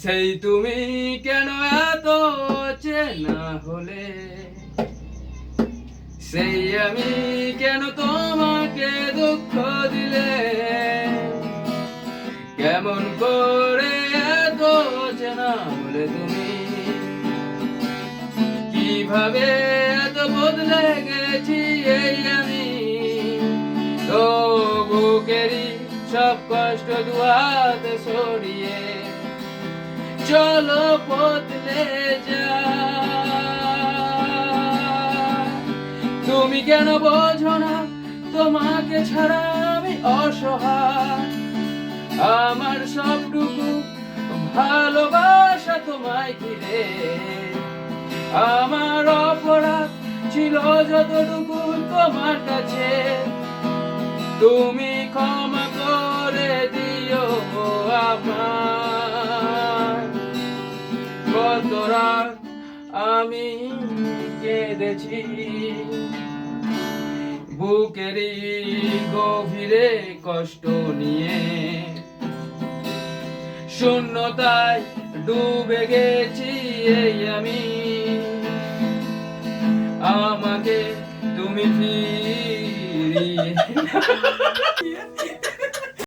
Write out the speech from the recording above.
সেই তুমি কেন এত চেনা হলে, সেই আমি কেন তোমাকে দুঃখ দিলে, কেমন করে এত চেনা হলে তুমি, কিভাবে এত বদলে গেছি এই আমি, তো বুকেরই সব কষ্ট দুহাতে সরিয়ে চলো বদলে যা। তুমি কেন বোঝো না তোমাকে ছাড়া আমি অসহায়, আমার সবটুকু ভালোবাসা তোমায় ঘিরে, আমার অপরাধ ছিল যতটুকু তোমার কাছে, তুমি ক্ষমা করে দিও আমায়। কত রাত আমি কেঁদেছি বুকেরই গভীরে কষ্ট নিয়ে, শূন্যতায় ডুবে গেছি এই আমি, আমাকে তুমি ফিরিয়ে